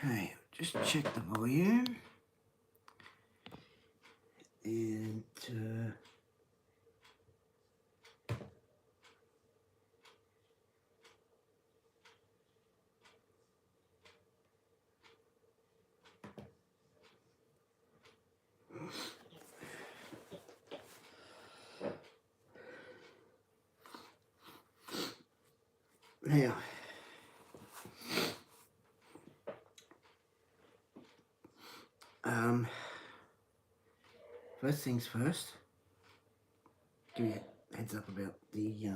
Okay, just check the volume. And now, first things first, give you a heads up about the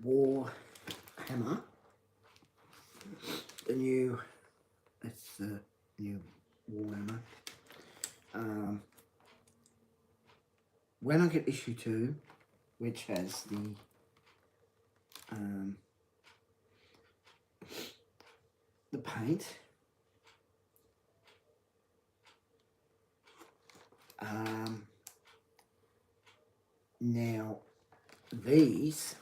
war hammer. The new, that's the new war hammer. When I get issue 2, which has the paint, now these,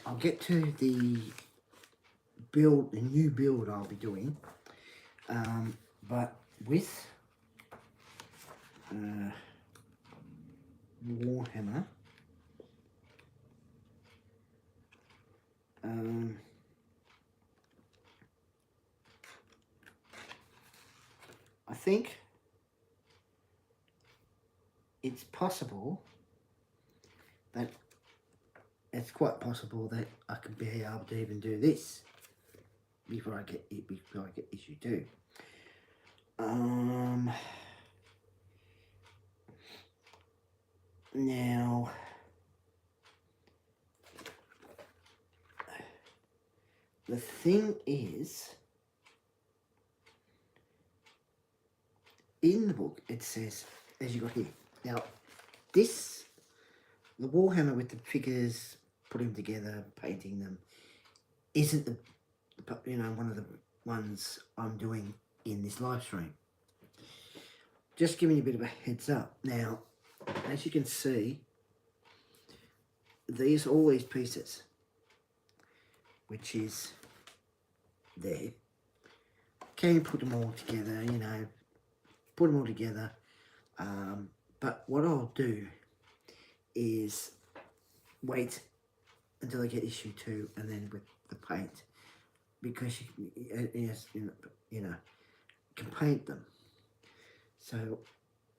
I'll get to the build, the new build I'll be doing, but with Warhammer, I think it's possible that it's quite possible that I could be able to even do this before I get issue 2. Now the thing is, in the book it says, as you got here, now this, the Warhammer with the figures, putting them together, painting them, isn't the, one of the ones I'm doing in this live stream. Just giving you a bit of a heads up. Now, as you can see, all these pieces, which is there, can you put them all together, put them all together, but what I'll do is wait until I get issue 2 and then with the paint, because you can paint them. So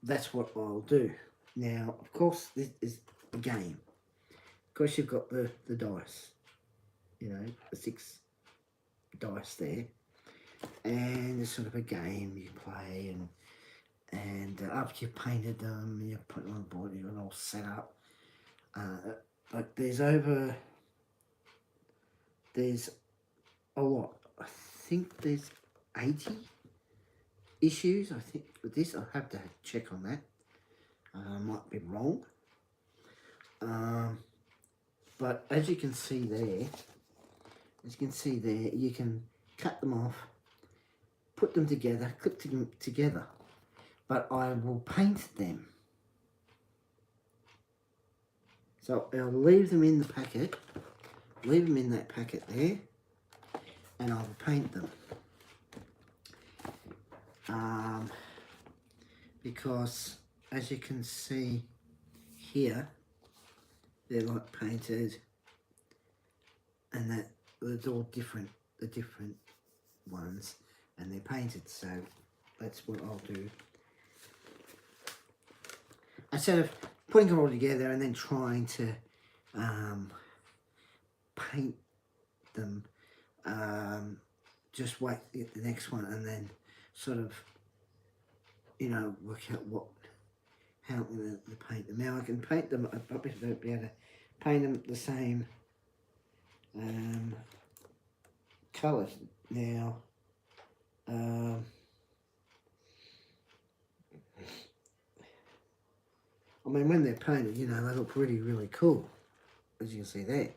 that's what I'll do. Now, of course, this is a game. Of course, you've got the dice, the 6 dice there, and it's sort of a game you play, and after you've painted them, you put them on the board, you're all set up. But there's a lot. I think there's 80 issues, I think, with this. I'll have to check on that. I might be wrong. But as you can see there, you can cut them off, put them together, clip them together. But I will paint them. So I'll leave them in the packet, leave them in that packet there, and I'll paint them. Because as you can see here, they're like painted, and that it's all different, the different ones, and they're painted. So that's what I'll do. Instead of putting them all together and then trying to paint them, just wait the next one and then sort of, work out how I'm going to paint them. Now I can paint them, I'll probably be able to paint them the same colours. Now, I mean, when they're painted, they look really cool, as you can see there.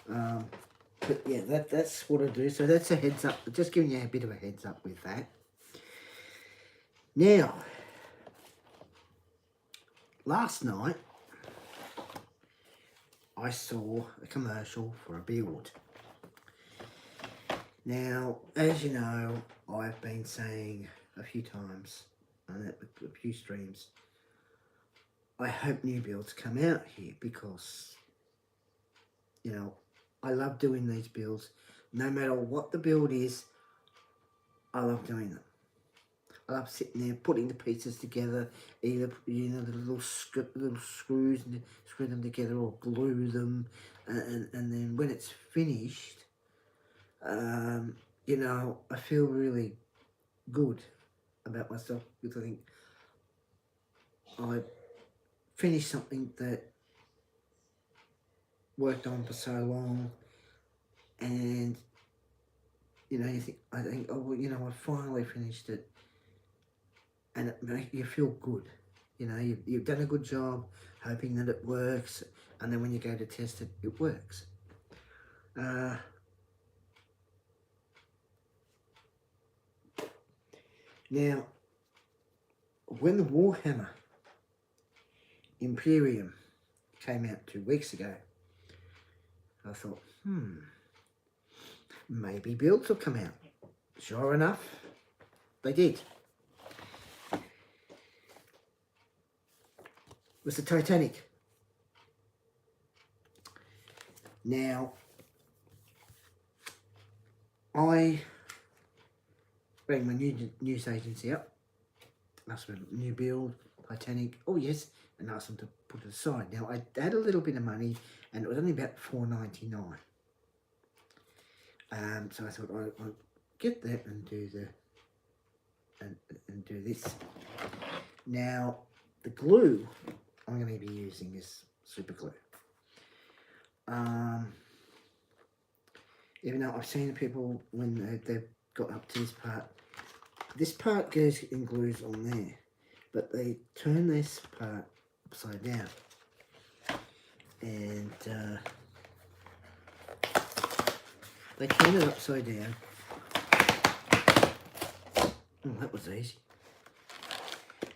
But yeah, that's what I do. So that's a heads up, just giving you a bit of a heads up with that. Now, last night I saw a commercial for a build. Now, as you know, I've been saying a few times on a few streams, I hope new builds come out here because, you know, I love doing these builds. No matter what the build is, I love doing them. I love sitting there putting the pieces together, either, you know, the little screws and screw them together or glue them, and then when it's finished, you know, I feel really good about myself because I think I finished something that worked on for so long, and you know, I think, oh well, you know, I finally finished it, and it makes you feel good. You know, you've done a good job, hoping that it works, and then when you go to test it, it works. Now, when the Warhammer Imperium came out 2 weeks ago, I thought, maybe builds will come out. Sure enough, they did. It was the Titanic. Now, I rang my news agency up, asked for a new build, Titanic, oh yes, and asked them to put it aside. Now, I had a little bit of money, and it was only about $4.99. So I thought I'll get that and do and do this. Now, the glue I'm going to be using is super glue. Even though I've seen people when they've got up to this part goes and glues on there, but they turn this part upside down, and they turn it upside down. Oh, that was easy.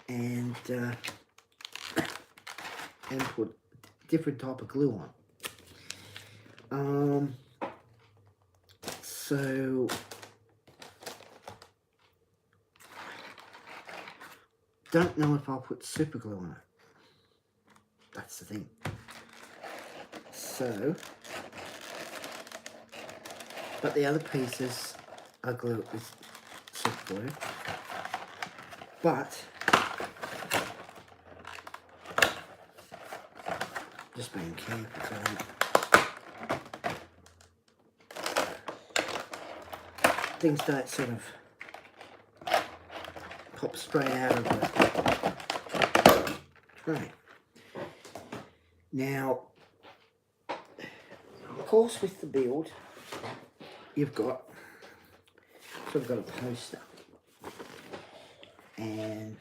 And put different type of glue on. So don't know if I'll put super glue on it. That's the thing. So, but the other pieces are glue with super glue. But just being careful so things don't sort of pop straight out of the tray. Now, of course, with the build, you've got sort of got a poster, and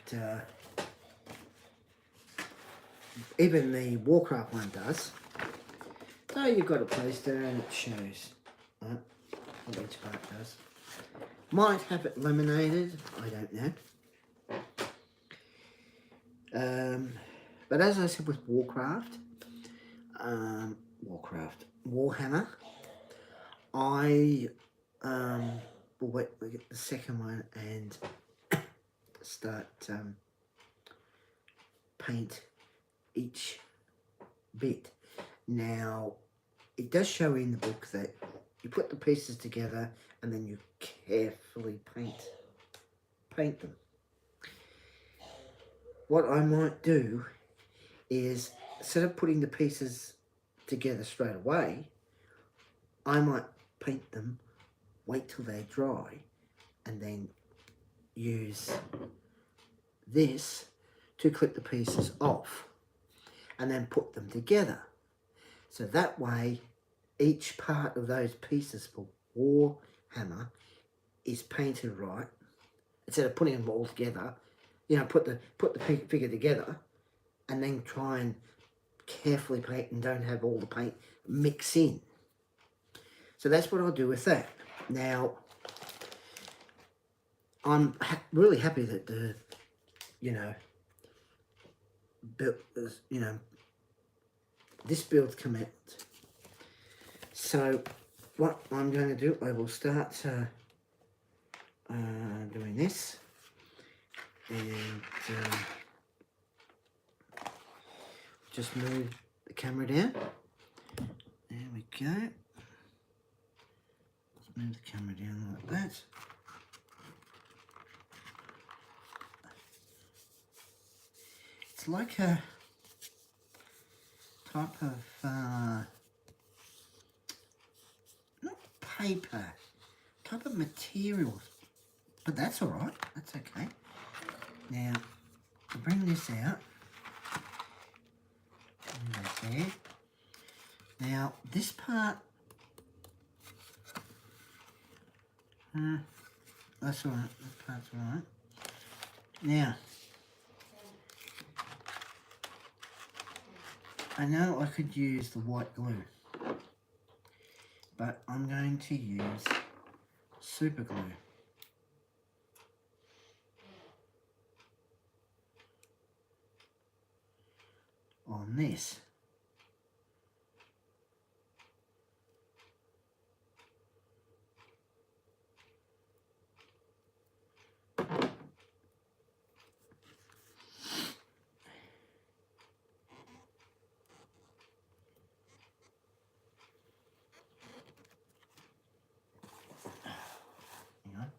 even the Warcraft one does. So you've got a poster and it shows what each part does. Might have it laminated, I don't know. But as I said with Warhammer, I will wait to get the second one and start paint each bit. Now, it does show in the book that you put the pieces together and then you carefully paint them. What I might do is, instead of putting the pieces together straight away, I might paint them, wait till they dry, and then use this to clip the pieces off and then put them together. So that way, each part of those pieces for Warhammer is painted right. Instead of putting them all together, you know, put the figure together and then try and carefully paint and don't have all the paint mix in. So that's what I'll do with that. Now, I'm really happy that the built, you know, this build's come out. So what I'm going to do, I will start doing this, and just move the camera down. There we go. Let's move the camera down like that. It's like a type of not paper, type of material, but that's all right. That's okay. Now to bring this out, that's there. Now this part, that's all right. This part's all right. Now I know I could use the white glue, but I'm going to use super glue. On this. Hang on.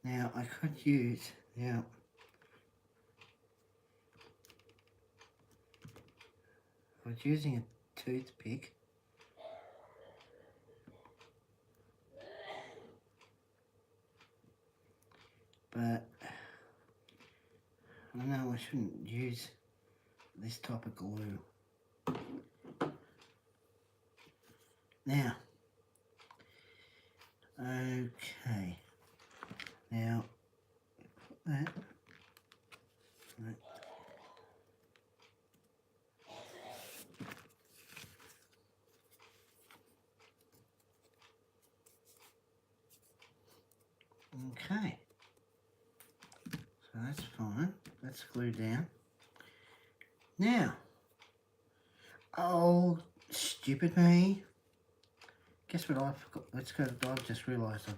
Now I could use, I was using a toothpick, but I know I shouldn't use this type of glue. Now, okay, now put that, right. Okay, so that's fine, that's glued down. Now, oh, stupid me. Guess what I forgot? I've just realised I've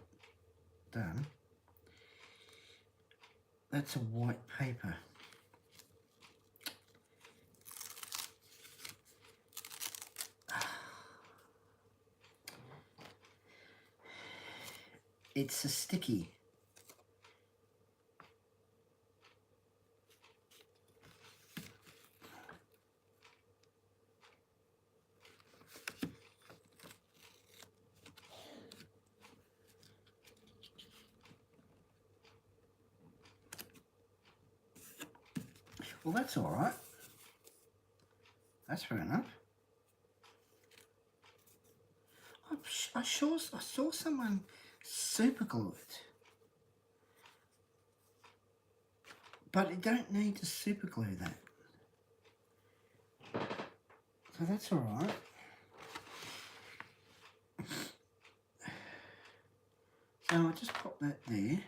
done. That's a white paper. It's a sticky. Well, that's all right. That's fair enough. I saw someone super glue it, but you don't need to super glue that. So that's all right. So I'll just pop that there.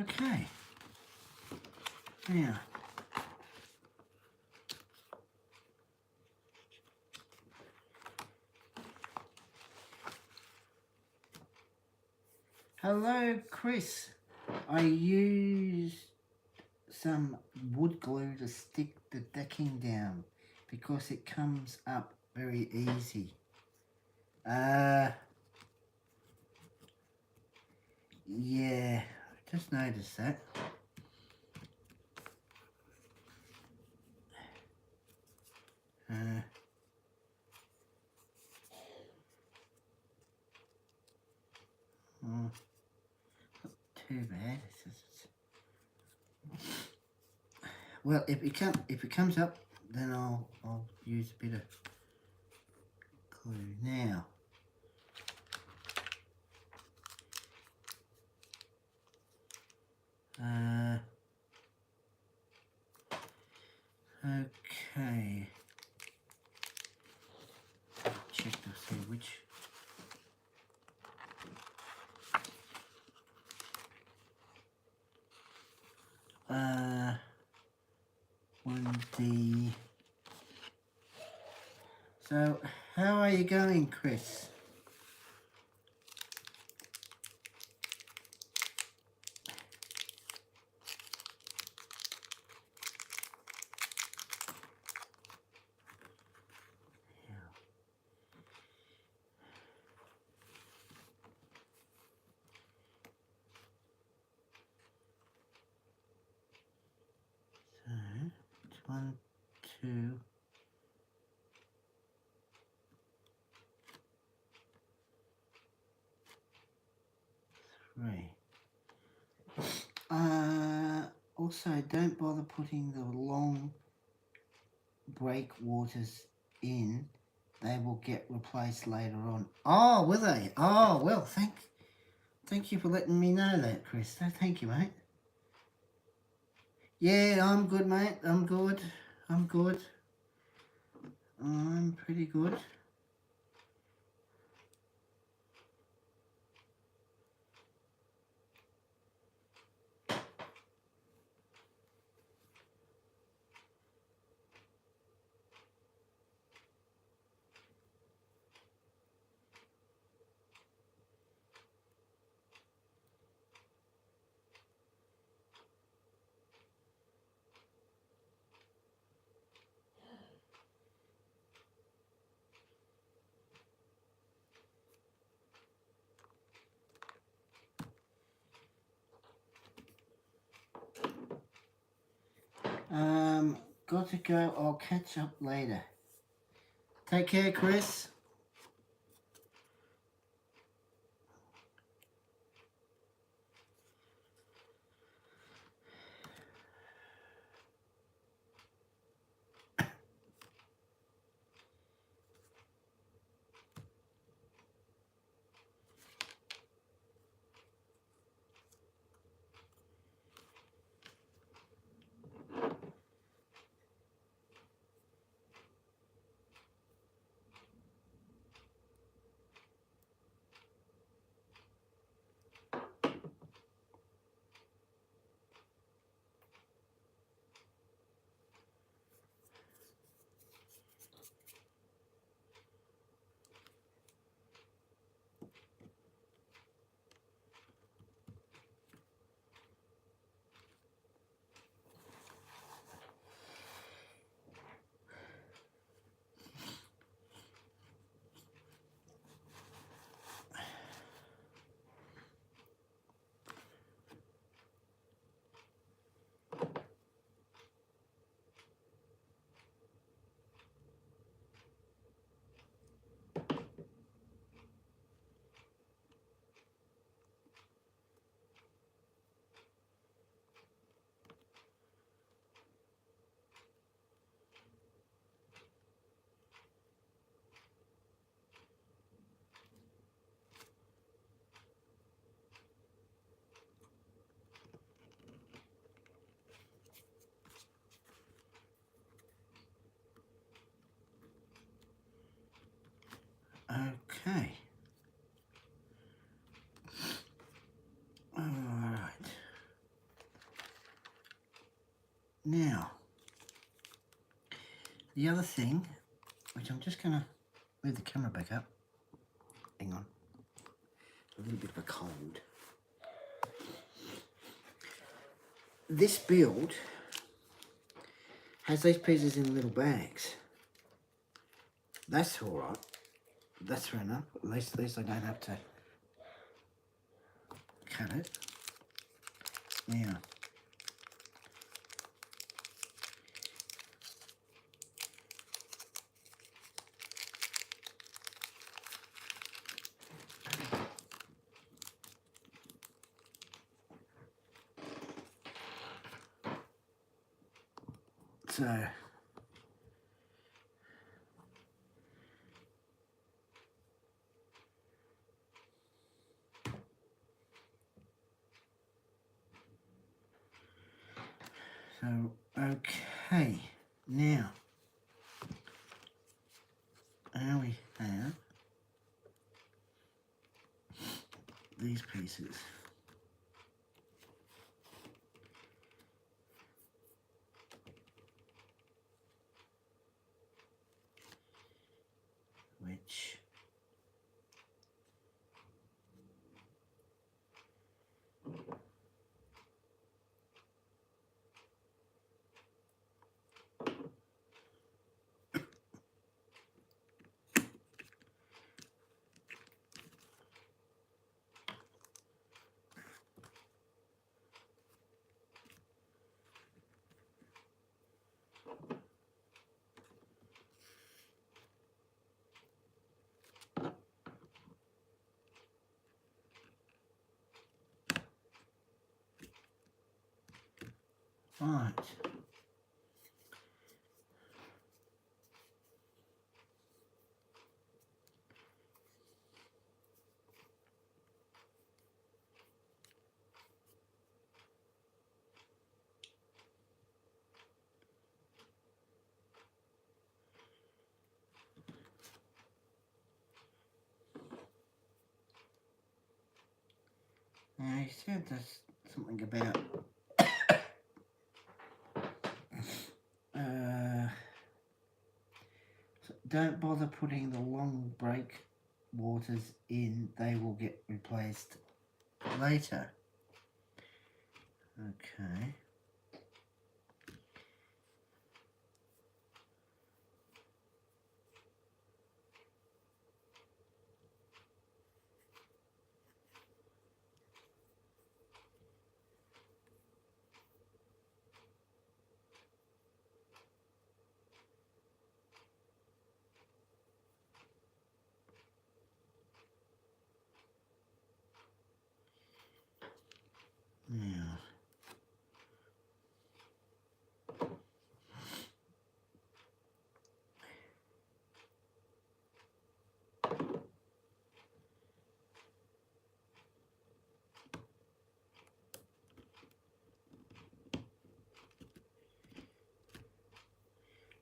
Okay. Now, hello, Chris. I used some wood glue to stick the decking down because it comes up very easy. Yeah, I just noticed that. too bad. Well, if it comes up, then I'll use a bit of glue now. Okay. Check to see which. R2d2. So, how are you going, Chris? So, it's 1, 2. Right. Also, don't bother putting the long breakwaters in. They will get replaced later on. Oh, will they? Oh, well, thank you for letting me know that, Chris. Thank you, mate. Yeah, I'm good, mate. I'm good. I'm good. I'm pretty good. Got to go. I'll catch up later. Take care, Chris. Okay. Alright. Now, the other thing, which I'm just going to move the camera back up. Hang on. A little bit of a cold. This build has these pieces in little bags. That's alright. That's fair enough. At least I don't have to cut it. Now, So okay, now we have these pieces. Which right. Now he said there's something about so don't bother putting the long break waters in, they will get replaced later. Okay. Now,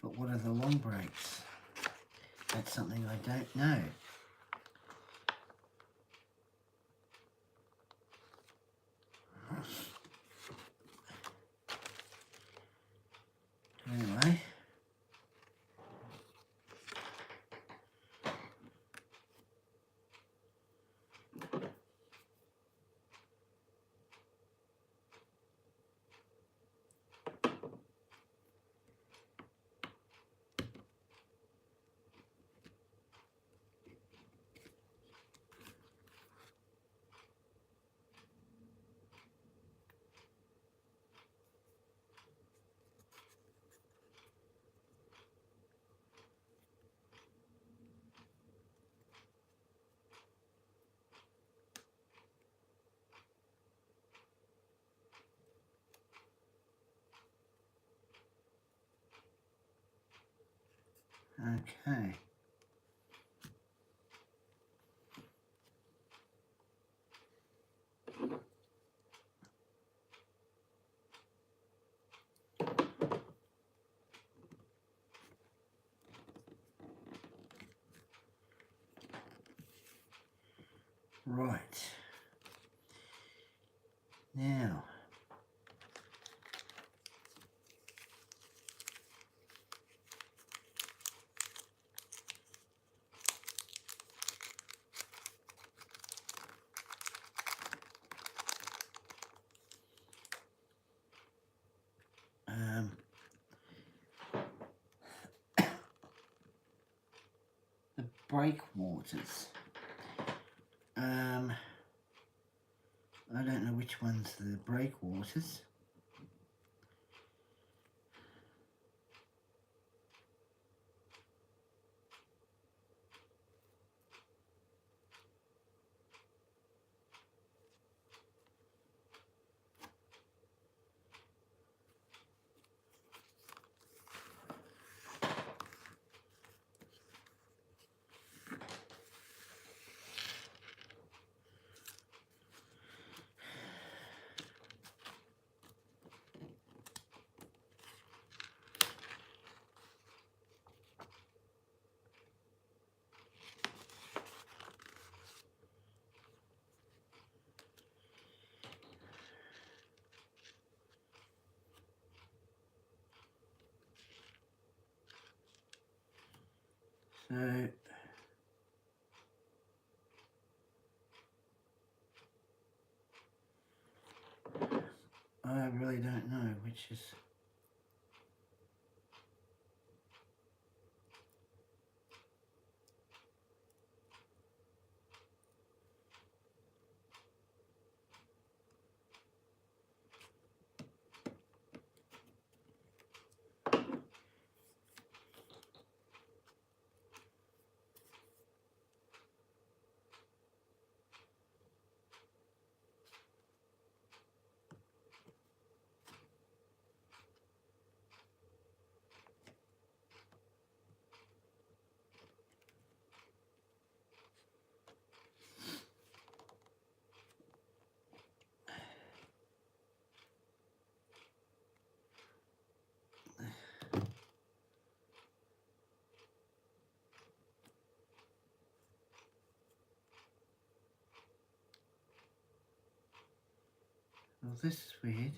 but what are the long breaks? That's something I don't know. Anyway. Okay. Right. Now, the breakwaters. I don't know which one's the breakwaters. So I really don't know which is. Well, this is weird.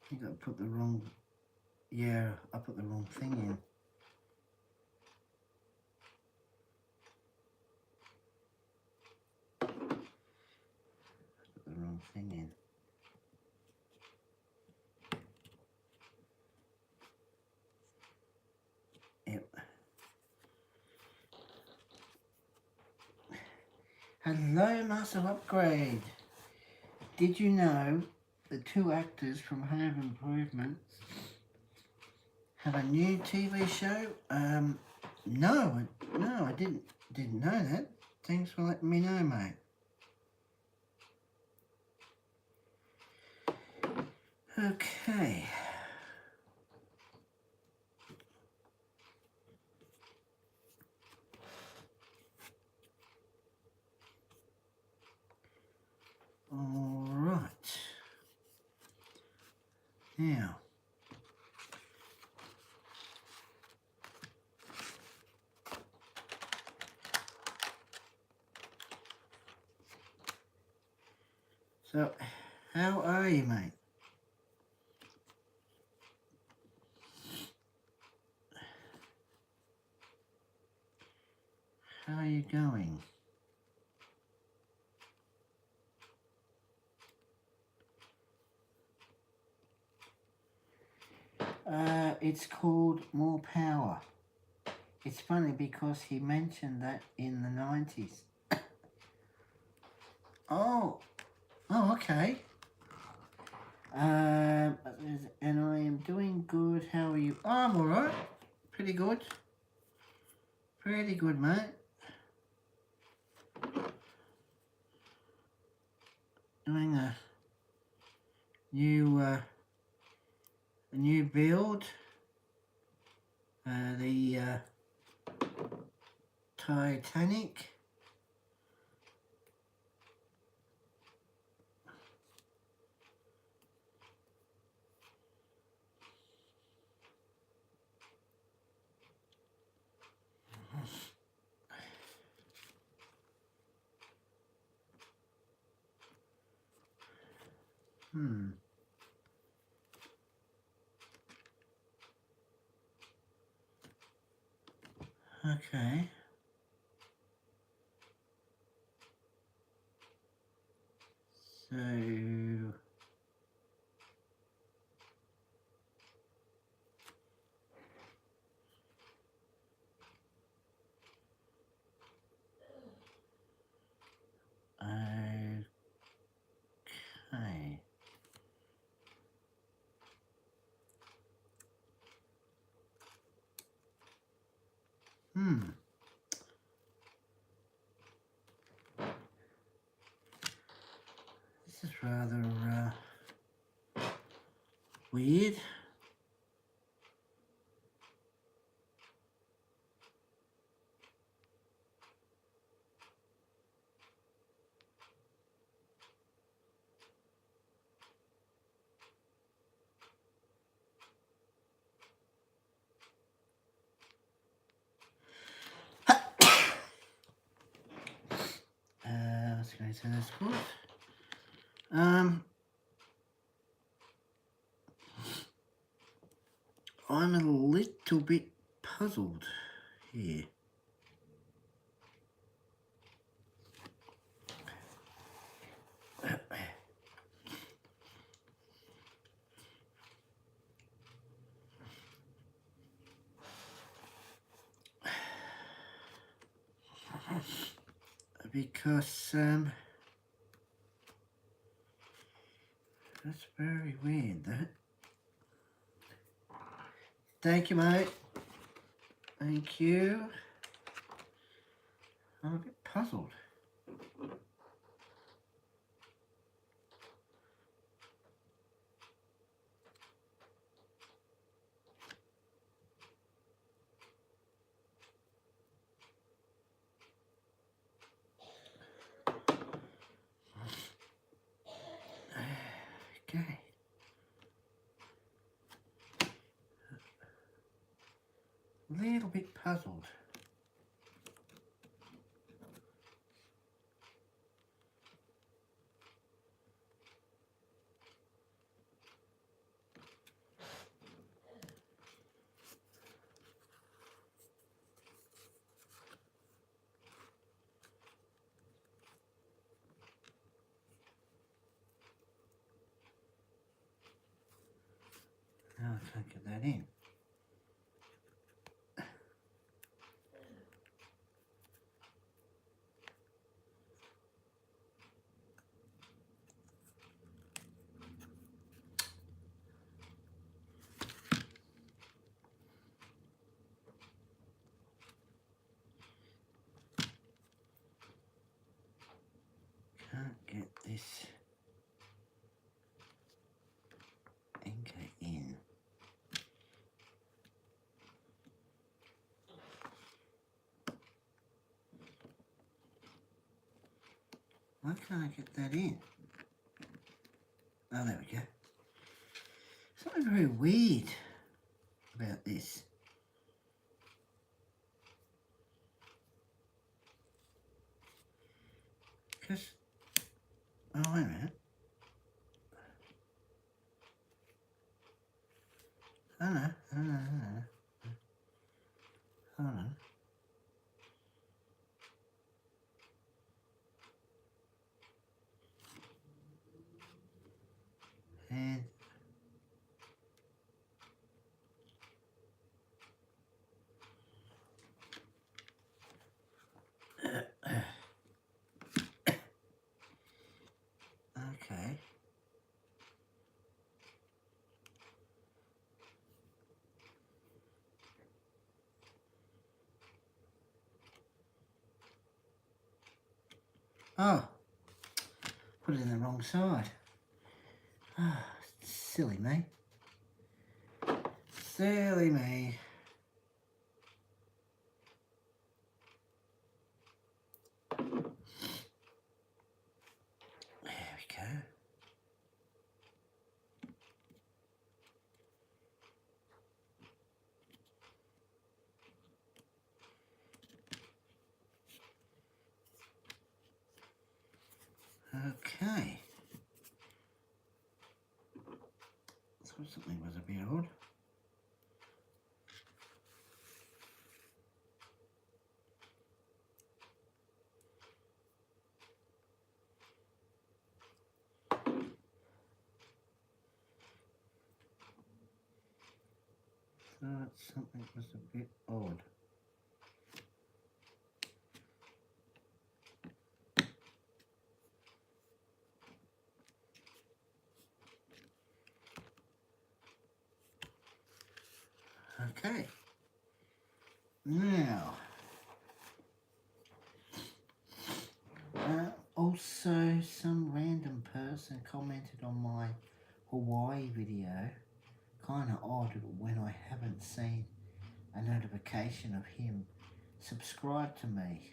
I think I put the wrong, yeah, I put the wrong thing in. Put the wrong thing in. Yep. Hello, Muscle Upgrade. Did you know the two actors from Home Improvement have a new TV show? No, I didn't know that. Thanks for letting me know, mate. Okay. All right. Now. So, how are you, mate? How are you going? It's called More Power. It's funny because he mentioned that in the 90s. Oh, okay. And I am doing good. How are you? Oh, I'm alright. Pretty good. Pretty good, mate. Doing a new build. The Titanic. Okay. So okay. rather weird. What's going to say that's good. I'm a little bit puzzled here. Because that's very weird, that. Thank you, mate. Thank you. I'm a bit puzzled. Okay. A little bit puzzled. Now I can't get that in. Can't get this anchor in. Why can't I get that in? Oh, there we go. Something very weird about this. Because, oh, wait a minute. Oh, no. Hold on. And okay. Oh, put it in the wrong side. Ah, silly me. Silly me. There we go. Okay. So something was a bit odd. Thought something was a bit odd. Okay. Now, also some random person commented Hawaii video. Kind of odd when I haven't seen a notification of him subscribe to me.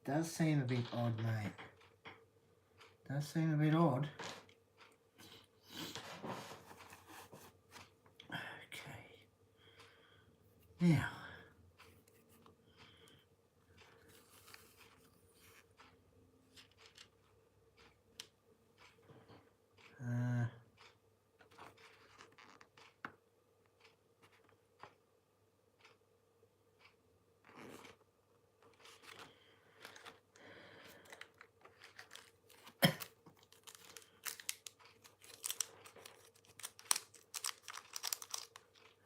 Does seem a bit odd, mate. Does seem a bit odd. Okay. Now.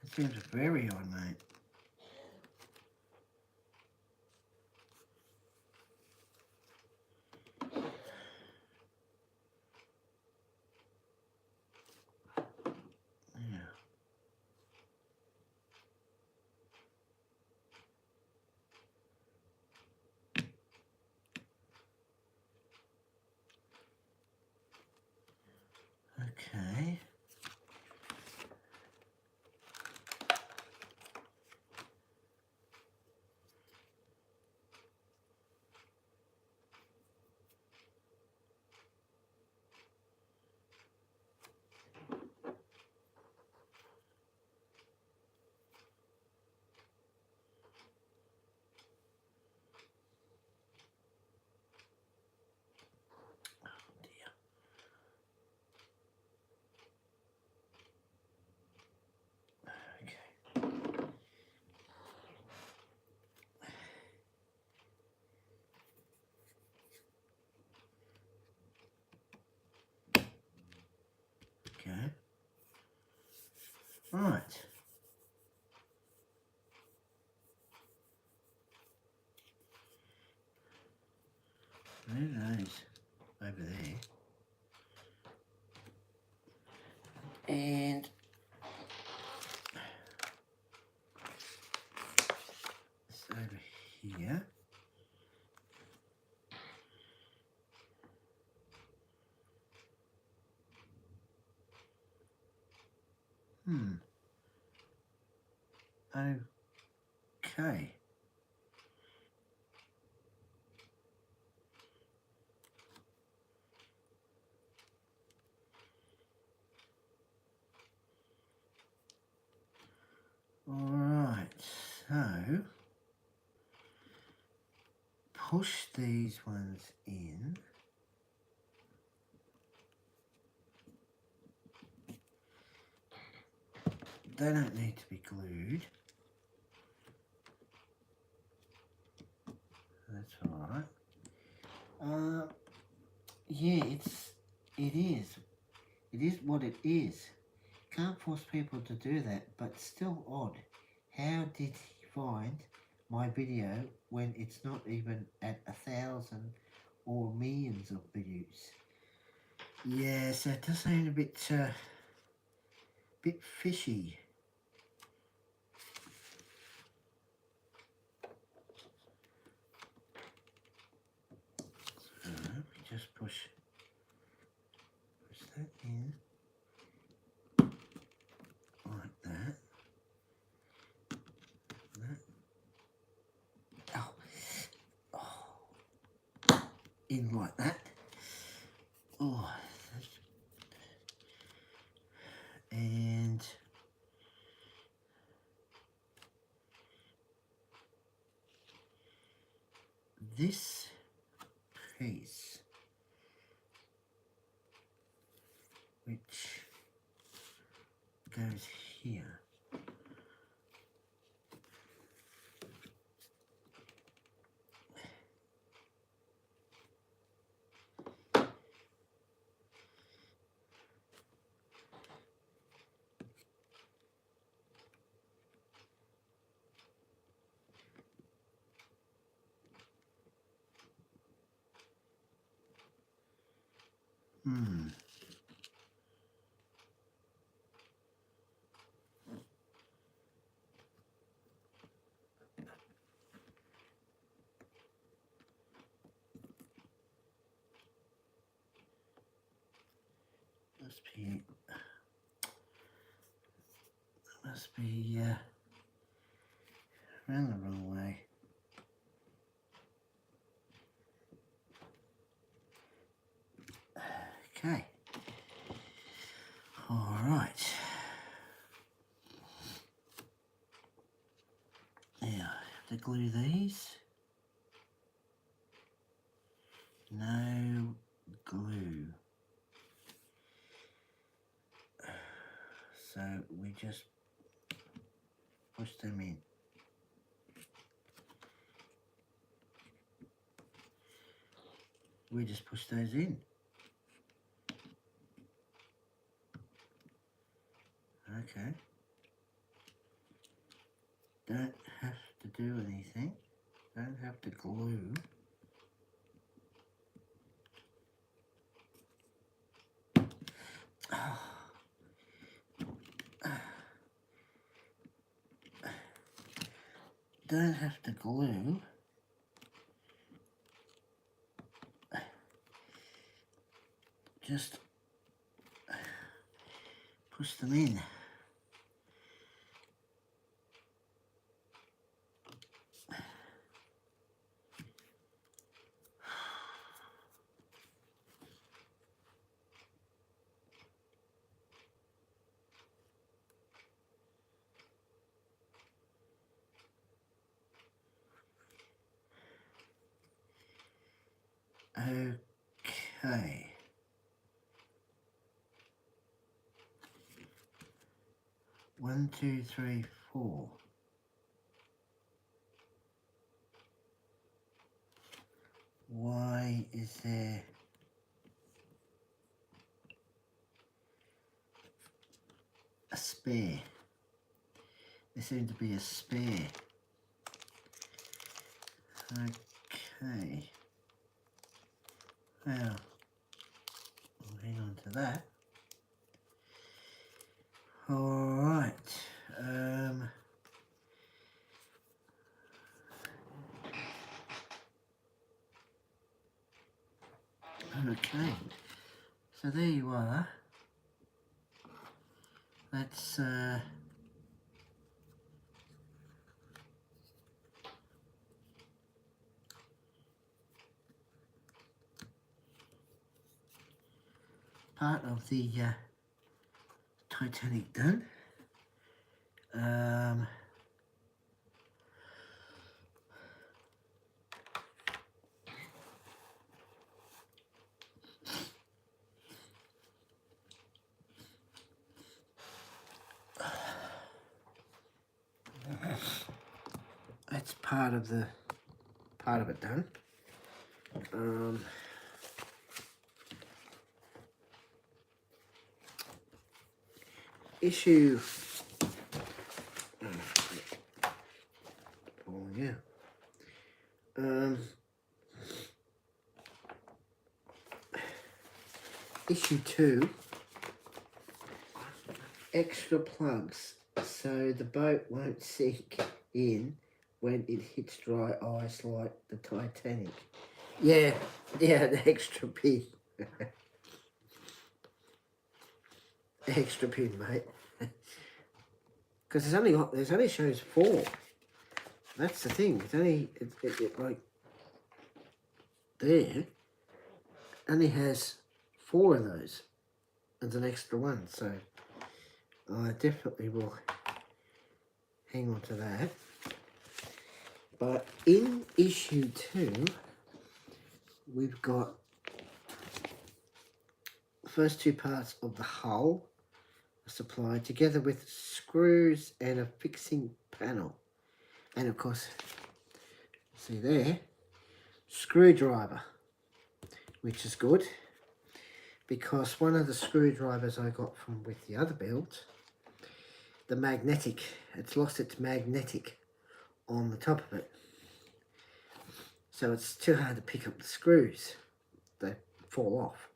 It seems very odd, mate. Okay. Okay. Right. There those over there. And it's over here. Okay. Alright, so push these ones in. They don't need to be glued. That's alright. Yeah, it is what it is. Can't force people to do that, but still odd. How did he find my video when it's not even at 1,000 or millions of views? Yeah, so it does seem a bit fishy. So we just push that in like that. In like that. Oh, and this piece, which goes here. must be around the wrong way. Okay. All right. Now, I have to glue these. No glue. So we just push them in. We just push those in. Okay. Don't have to do anything. Don't have to glue. Don't have to glue. Just push them in. Okay. One, two, three, four. Why is there a spare? There seems to be a spare. Okay. Well, I'll hang on to that. Alright. Okay. So there you are. That's part of the Titanic done. That's part of it done. Issue. Oh yeah. Issue 2. Extra plugs so the boat won't sink in when it hits dry ice like the Titanic. Yeah, the extra pin. Extra pin, mate. Because there's only shows 4. That's the thing. It's only it like there only has 4 of those. There's an extra one, so I definitely will hang on to that. But in issue 2, we've got the first 2 parts of the hull supplied together with screws and a fixing panel. And of course, see there, screwdriver, which is good because one of the screwdrivers I got from with the other build, the magnetic, it's lost its magnetic on the top of it. So it's too hard to pick up the screws. They fall off.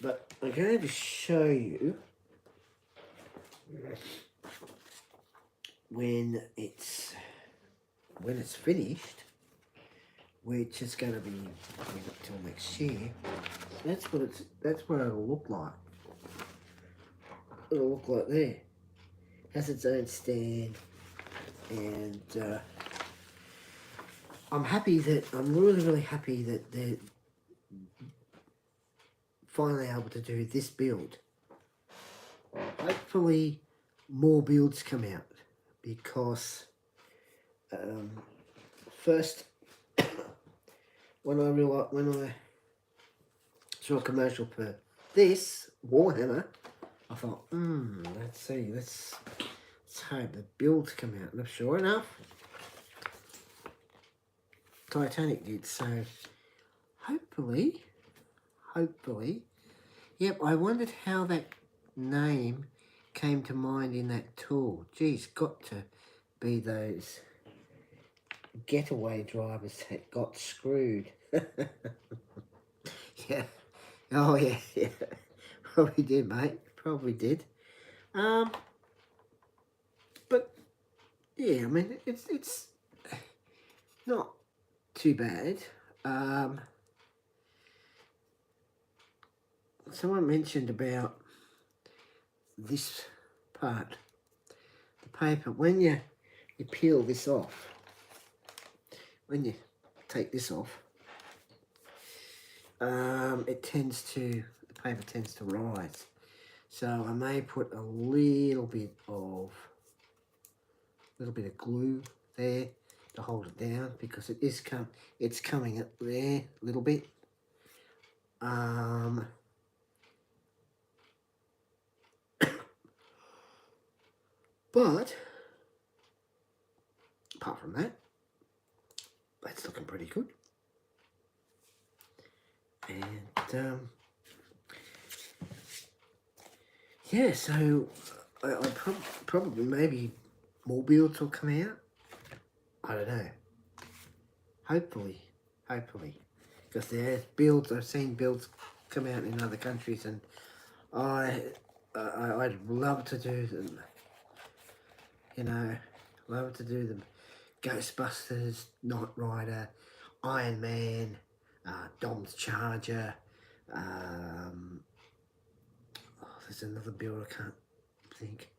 But I'm going to show you when it's finished which is going to be until next year. That's what it'll look like. It'll look like there. Has its own stand, and I'm really happy that they're finally able to do this build. Hopefully more builds come out, because first when I saw a commercial for this Warhammer, I thought, let's see, let's hope the builds come out. And sure enough, Titanic did. So hopefully, yep. I wondered how that name came to mind in that tool. Geez, got to be those getaway drivers that got screwed. Yeah. Oh yeah, yeah. Probably did, mate. Probably did. But yeah, I mean, it's not too bad. Someone mentioned about this part, the paper. When you peel this off, when you take this off, the paper tends to rise. So I may put a little bit of glue there to hold it down, because it's coming up there a little bit. But apart from that, that's looking pretty good. And yeah, so I probably maybe more builds will come out. I don't know. Hopefully, because there's builds. I've seen builds come out in other countries, and I'd love to do them. You know, love to do them. Ghostbusters, Knight Rider, Iron Man, Dom's Charger. There's another build I can't think,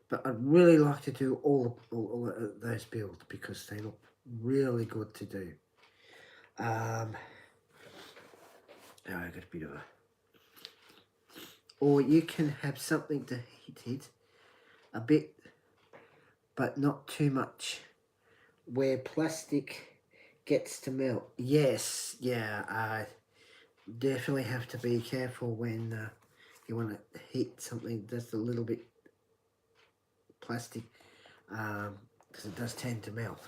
but I'd really like to do all those builds, because they look really good to do. I got a bit of or you can have something to heat it a bit, but not too much, where plastic gets to melt. Yes, yeah, I definitely have to be careful when you want to heat something that's a little bit plastic, because it does tend to melt.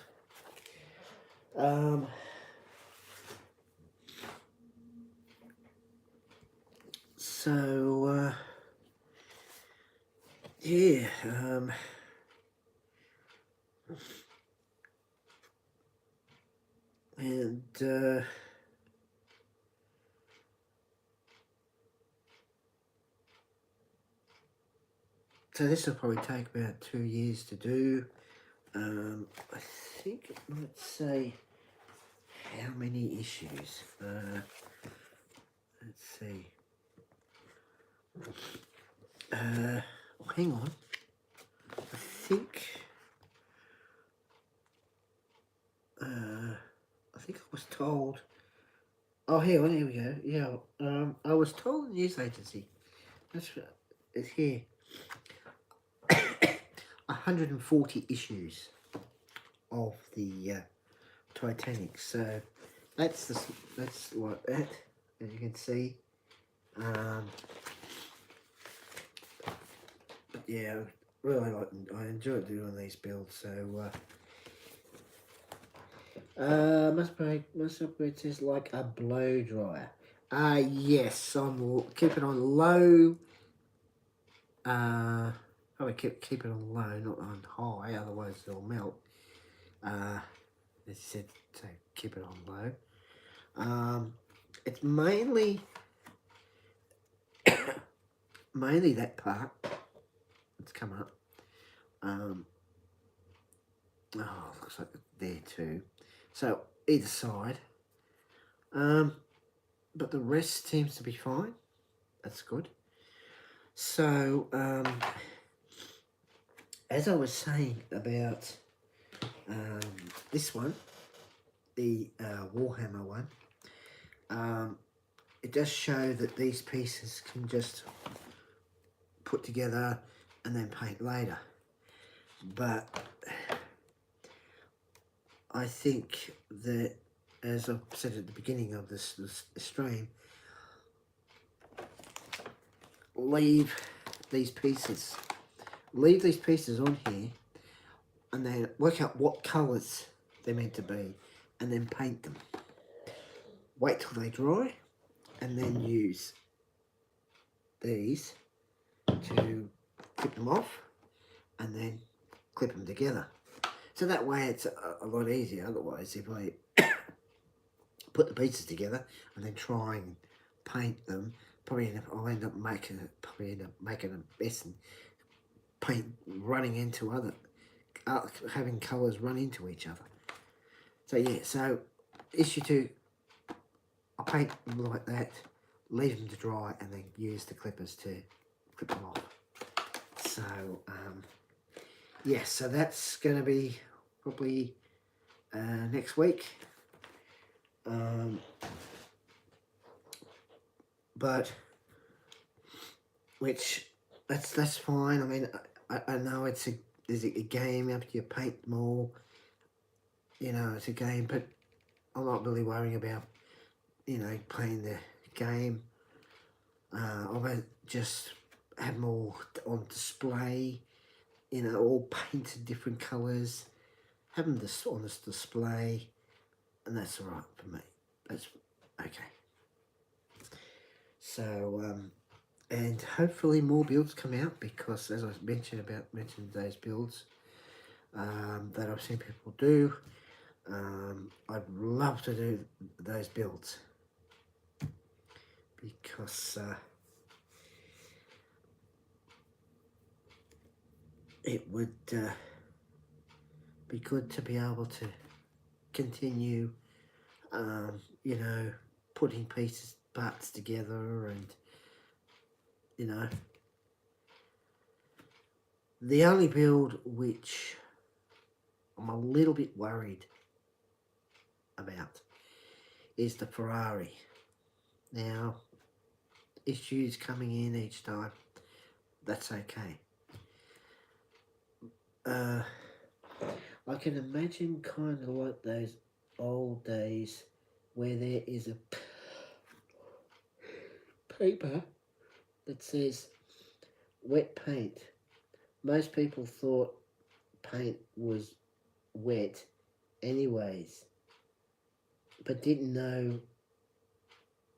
So yeah, and so this will probably take about 2 years to do. I think it might say how many issues. Let's see. Hang on. I think I was told. Oh, here we go. Yeah. I was told the news agency. It's here. 140 issues of the Titanic. So that's like that, as you can see. But yeah, really I enjoy doing these builds. So must operate says like a blow dryer. Yes, keep it on low. Probably keep it on low, not on high, otherwise it'll melt. As you said, so keep it on low. It's mainly that part that's come up. Oh, looks like there too. So either side. But the rest seems to be fine. That's good. So, as I was saying about this one, the Warhammer one, it does show that these pieces can just put together and then paint later. But I think that, as I said at the beginning of this stream, leave these pieces on here and then work out what colours they're meant to be and then paint them. Wait till they dry and then use these to clip them off and then clip them together. So that way it's a lot easier. Otherwise, if I put the pieces together and then try and paint them, I'll end up making a mess and paint running into other, having colours run into each other. So yeah, so issue 2, I'll paint them like that, leave them to dry, and then use the clippers to clip them off. So yeah, so that's going to be probably next week. But which that's fine. I mean, I know there's a game after you paint them all. You know, it's a game, but I'm not really worrying about, you know, playing the game. I might just have them all on display, you know, all painted different colours. Have them on this display, and that's all right for me. That's okay. So, and hopefully more builds come out, because as I mentioned those builds that I've seen people do, I'd love to do those builds, because it would be good to be able to continue, you know, putting parts together, and, you know, the only build which I'm a little bit worried about is the Ferrari. Now, issues coming in each time, that's okay. I can imagine kind of like those old days where there is a paper that says wet paint. Most people thought paint was wet anyways, but didn't know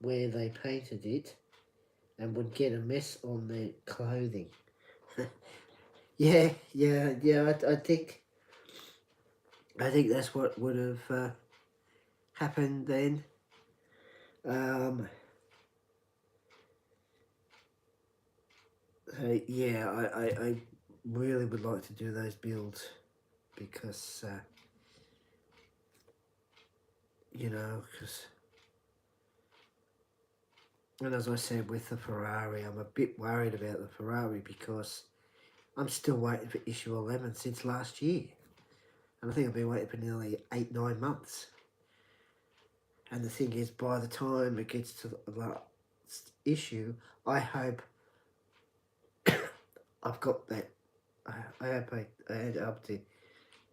where they painted it and would get a mess on their clothing. yeah, I think that's what would have happened then. So yeah, I really would like to do those builds, because you know, and as I said with the Ferrari, I'm a bit worried about the Ferrari, because I'm still waiting for issue 11 since last year, and I think I've been waiting for nearly 8-9 months. And the thing is, by the time it gets to the last issue, I hope I've got that. I hope I end up to,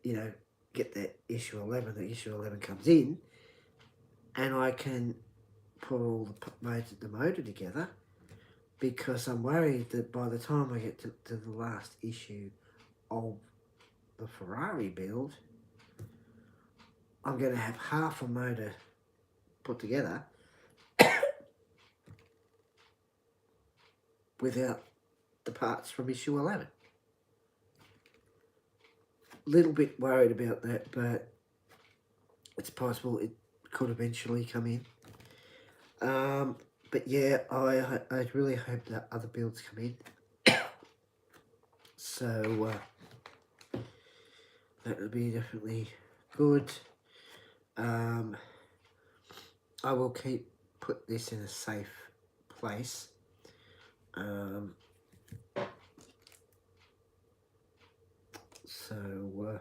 you know, get that issue 11. The issue 11 comes in, and I can put all the motor together, because I'm worried that by the time I get to the last issue of the Ferrari build, I'm going to have half a motor put together without the parts from issue 11. Little bit worried about that, but it's possible it could eventually come in. But yeah, I really hope that other builds come in. So that would be definitely good. I will put this in a safe place. So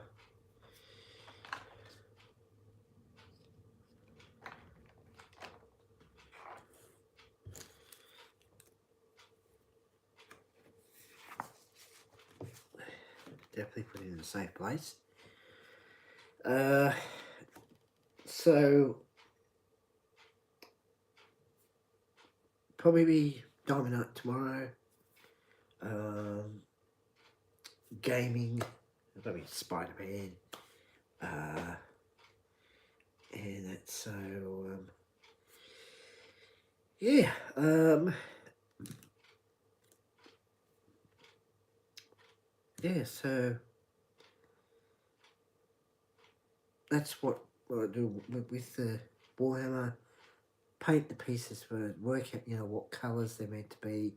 definitely put it in a safe place. So probably be diamond night tomorrow. Gaming, probably Spider-Man. And that's so yeah. Yeah, so that's what I do with the Warhammer. Paint the pieces first, work out, what colours they're meant to be,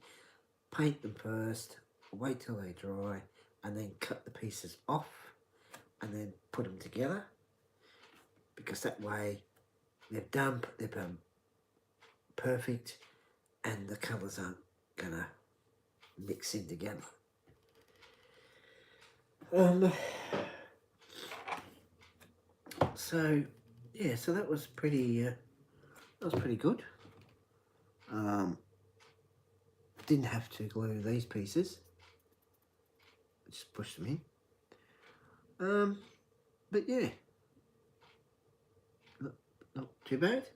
paint them first, wait till they dry, and then cut the pieces off, and then put them together, because that way they're done perfect, and the colours aren't gonna mix in together. So yeah, so that was pretty good. Didn't have to glue these pieces, just push them in. But yeah, not too bad.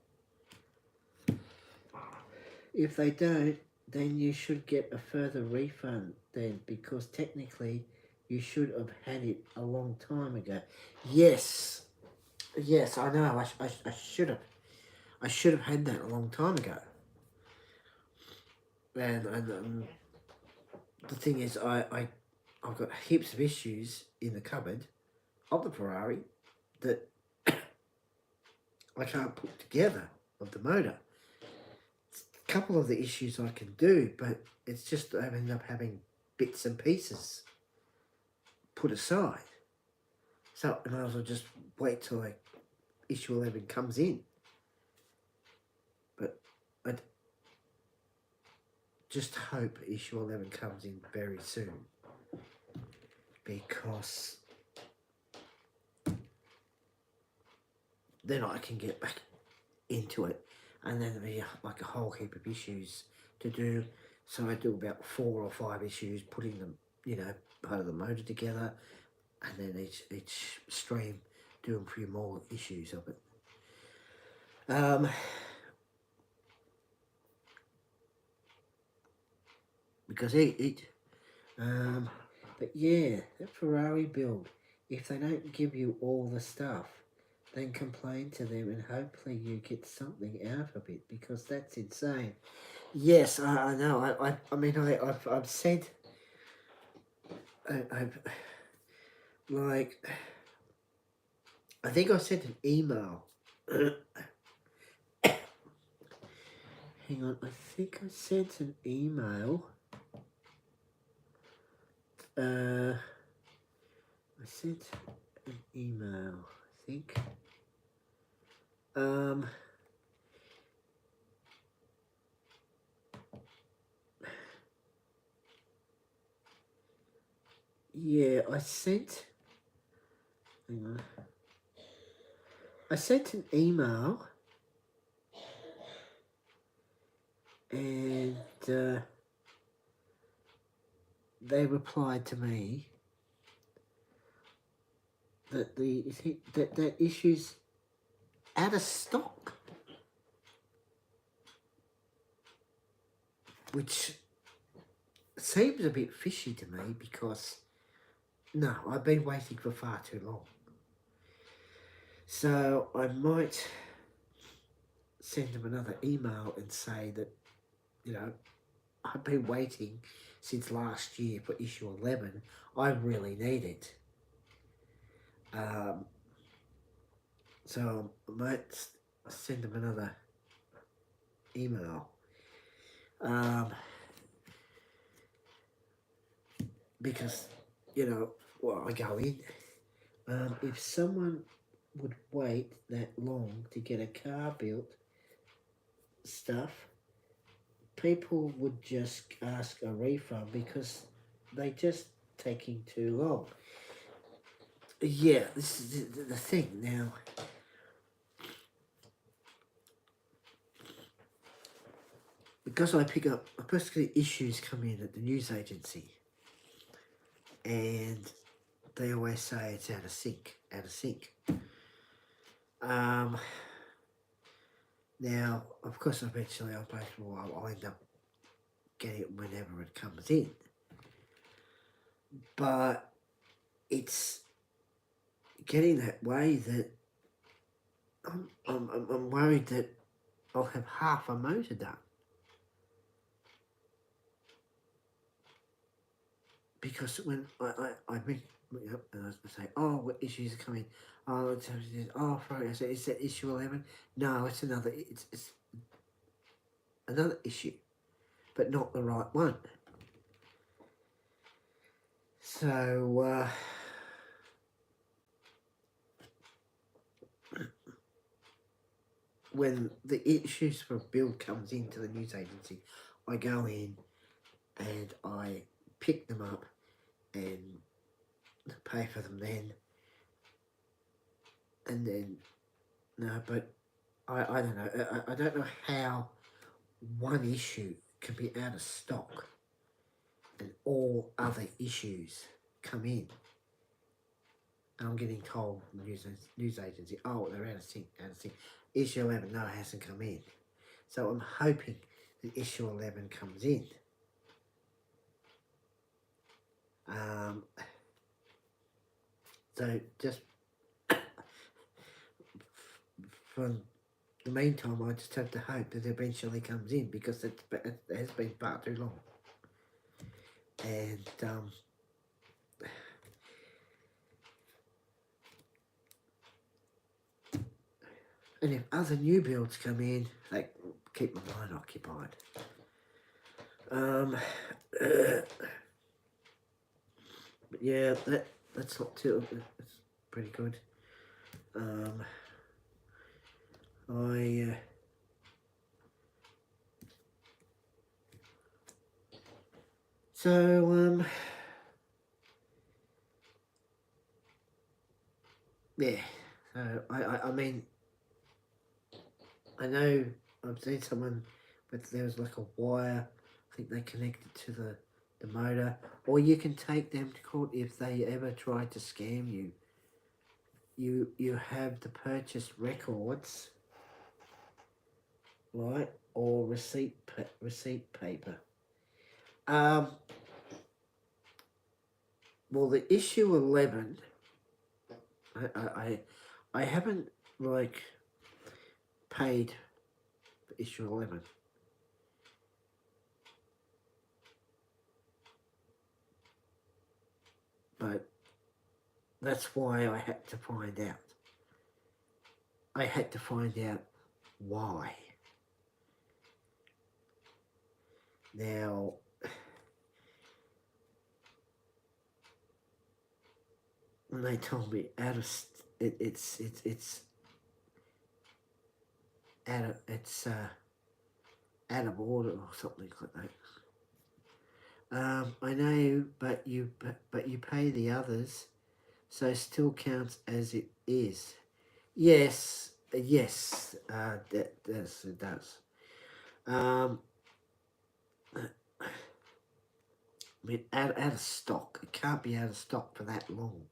If they don't, then you should get a further refund then, because technically you should have had it a long time ago. Yes, I know. I should have. I should have had that a long time ago. And the thing is, I've got heaps of issues in the cupboard of the Ferrari that I can't put together of the motor. A couple of the issues I can do, but it's just I end up having bits and pieces put aside. So I might as well just wait till issue 11 comes in. But I just hope issue 11 comes in very soon, because then I can get back into it, and then there'll be like a whole heap of issues to do. So I do about 4 or 5 issues, putting them, part of the motor together, and then each stream doing a few more issues of it. Because but yeah, that Ferrari build, if they don't give you all the stuff, then complain to them and hopefully you get something out of it, because that's insane. Yes, I know. I've said, I think I sent an email. Hang on, I think I sent an email. I sent an email, I think. Yeah, I sent an email, and they replied to me that that issue's out of stock, which seems a bit fishy to me, because no, I've been waiting for far too long. So I might send them another email and say that, I've been waiting since last year for issue 11. I really need it. So I might send them another email. Because, I go in. If someone would wait that long to get a car built stuff, people would just ask a refund because they just taking too long. Yeah, this is the thing now. Because I basically issues come in at the news agency, and they always say it's out of sync. Now, of course, eventually I'll end up getting it whenever it comes in. But it's getting that way that I'm worried that I'll have half a motor done. Because when I ring up and I say, oh, what issues are coming? Oh, sorry. I say, is that issue 11? No, it's another issue, but not the right one. So when the issues for a build comes into the news agency, I go in and I pick them up and pay for them then. And then, no, but I don't know. I don't know how one issue can be out of stock and all other issues come in. And I'm getting told from the news agency, oh, they're out of sync. Issue 11, no, it hasn't come in. So I'm hoping that issue 11 comes in. So just for the meantime, I just have to hope that it eventually comes in, because it has been far too long. And if other new builds come in, they keep my mind occupied. But yeah, that's not too. That's pretty good. Yeah. So I mean, I know I've seen someone, but there was like a wire. I think they connected to the motor, or you can take them to court if they ever try to scam you. You have the purchase records, right, or receipt paper. Well, the issue 11, I haven't like paid for issue 11. But that's why I had to find out. I had to find out why. Now, when they told me it's out of order or something like that. I know, but you pay the others, so still counts as it is. Yes, it does. I mean, out of stock. It can't be out of stock for that long.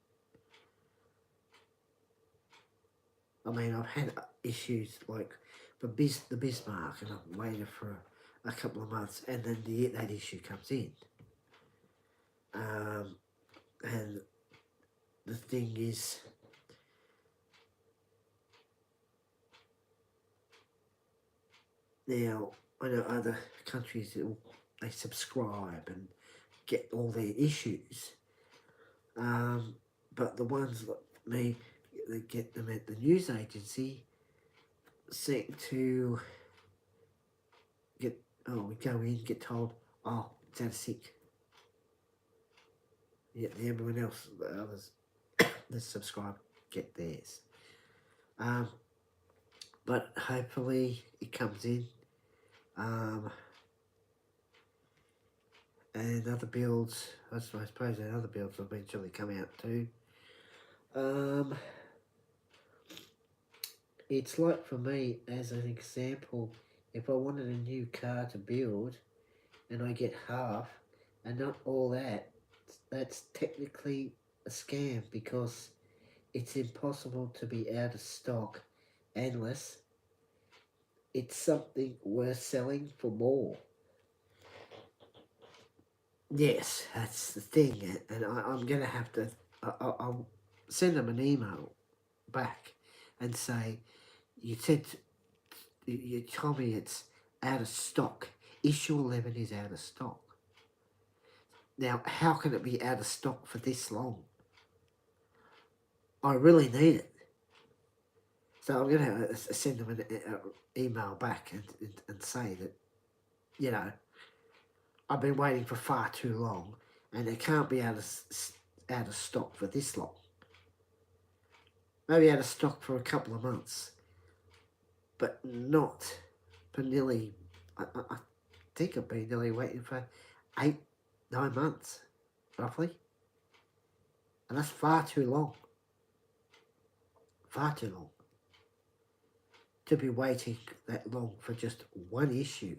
I mean, I've had issues like for the Bismarck, and I've waited for a couple of months, and then that issue comes in. And the thing is, now I know other countries they subscribe and get all their issues, but the ones like me that get them at the news agency seem to we go in, get told, oh, it's out of sync. Yet everyone else, the others that subscribe, get theirs. But hopefully it comes in. And other builds, I suppose that other builds will eventually come out too. It's like, for me, as an example, if I wanted a new car to build and I get half and not all that, that's technically a scam, because it's impossible to be out of stock unless it's something worth selling for more. Yes, that's the thing, and I'm going to have to, I'll send them an email back and say, you told me it's out of stock. Issue 11 is out of stock. Now, how can it be out of stock for this long? I really need it. So I'm going to send them an email back and say that, you know, I've been waiting for far too long, and it can't be out of stock for this long. Maybe out of stock for a couple of months, but not for nearly, I think I've been nearly waiting for 8-9 months, roughly. And that's far too long. Far too long. To be waiting that long for just one issue.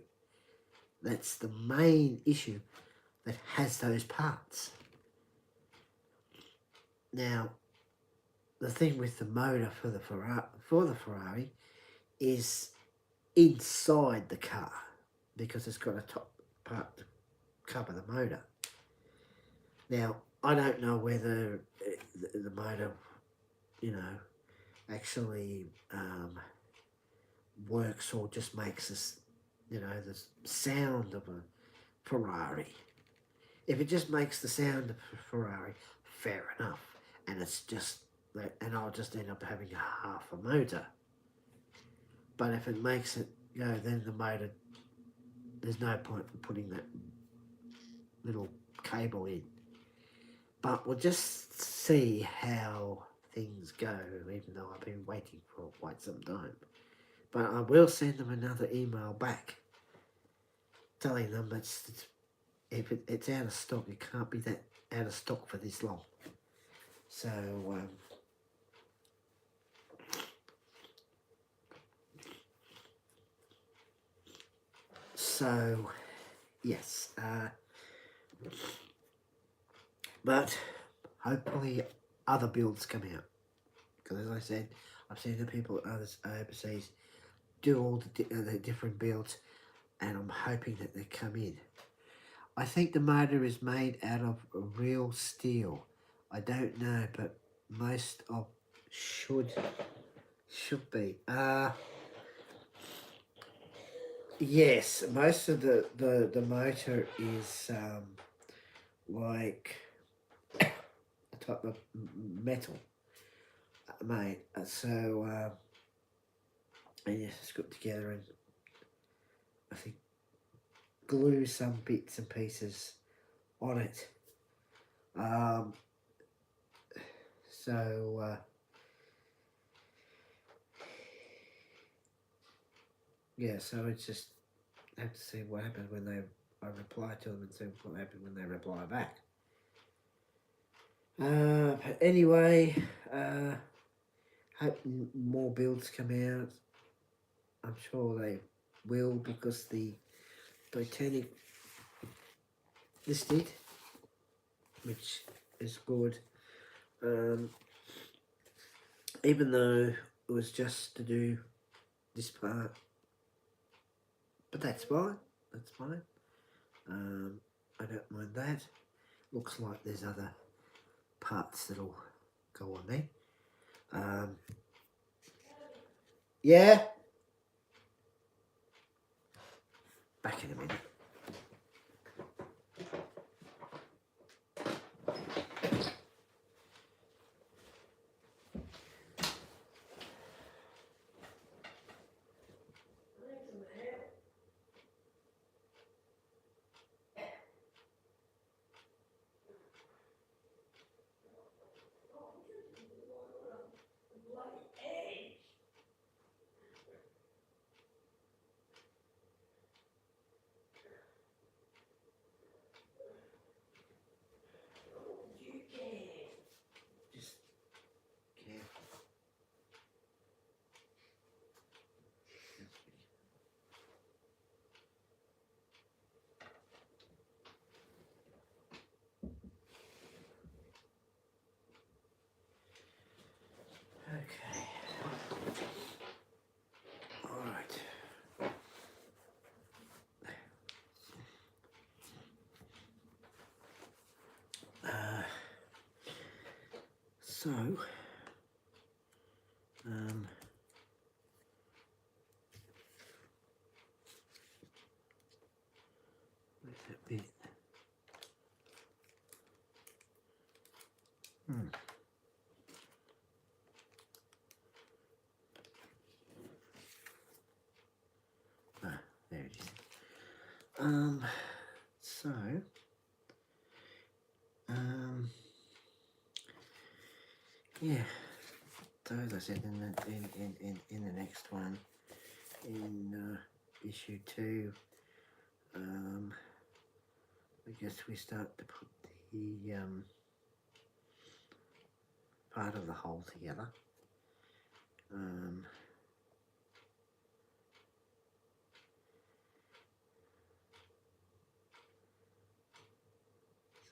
That's the main issue that has those parts. Now, the thing with the motor for the Ferrari is inside the car, because it's got a top part to cover the motor. Now, I don't know whether the motor, you know, actually works or just makes us, you know, the sound of a Ferrari. If it just makes the sound of a Ferrari, fair enough. And it's just, and I'll just end up having a half a motor. But if it makes it go, then the motor, there's no point in putting that little cable in. But we'll just see how things go, even though I've been waiting for quite some time. But I will send them another email back telling them that if it's out of stock, it can't be that out of stock for this long. So, yes. But hopefully other builds come out. Because as I said, I've seen the people overseas do all the different builds, and I'm hoping that they come in. I think the motor is made out of real steel. I don't know, but most of should be. Yes, most of the motor is like a type of metal made. So and yes, it's got together, and I think glue some bits and pieces on it. Yeah, so it's just have to see what happens when I reply to them, and see what happens when they reply back. But anyway, hope more builds come out. I'm sure they will, because the Titanic listed, which is good. Even though it was just to do this part, but that's fine. That's fine. I don't mind that. Looks like there's other parts that'll go on there. Yeah. Back in a minute. So, where's that bit? Ah, there it is. So, yeah. So as I said in the next one, in issue 2, I guess we start to put the part of the whole together.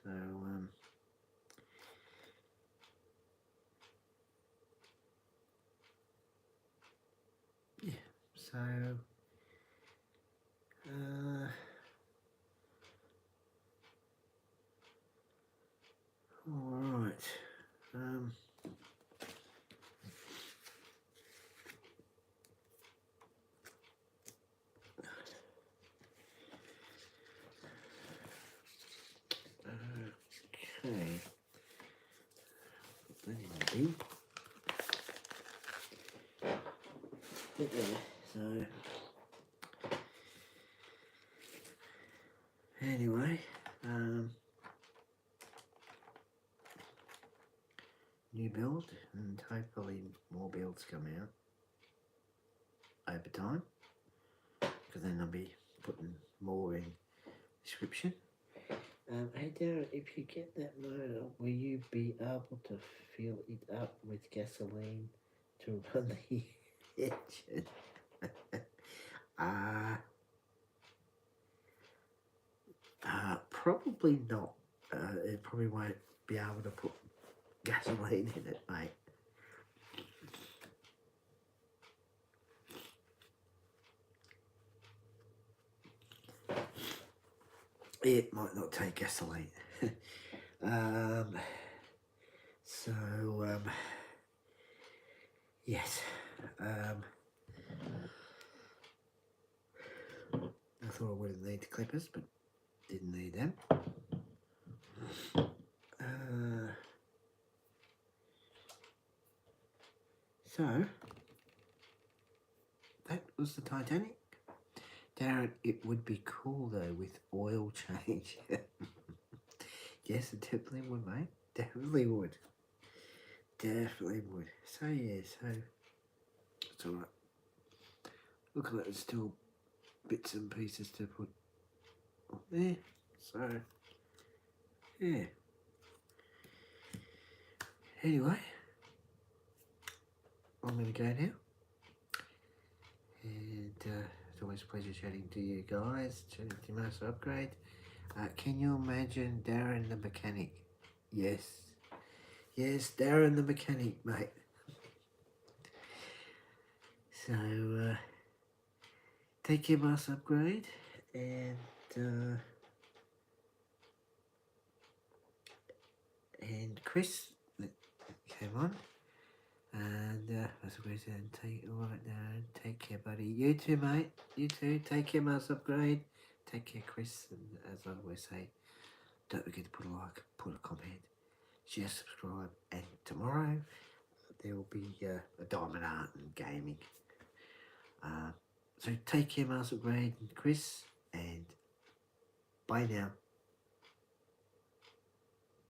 So yeah. So all right. Okay. Put that in the bin. Bit there. So anyway, new build, and hopefully more builds come out over time, because then I'll be putting more in description. Hey Darren, if you get that motor, will you be able to fill it up with gasoline to run the engine? Probably not. It probably won't be able to put gasoline in it, mate. It might not take gasoline. So, yes. I thought I wouldn't need the clippers, but didn't need them. So, that was the Titanic. Darren, it would be cool though with oil change. Yes, it definitely would, mate. Definitely would. Definitely would. So yeah, so it's alright. Look like there's still bits and pieces to put on there. So yeah. Anyway, I'm gonna go now. And it's always a pleasure chatting to you guys, chatting to Master Upgrade. Can you imagine Darren the mechanic? Yes. Yes, Darren the mechanic, mate. So, take care, Master Upgrade. And Chris that came on. And Master Upgrade said, alright, Darren, take care, buddy. You too, mate. You too. Take care, Master Upgrade. Take care, Chris. And as I always say, don't forget to put a like, put a comment, share, subscribe, and tomorrow there will be a diamond art and gaming. So take care, Master Grade and Chris, and bye now.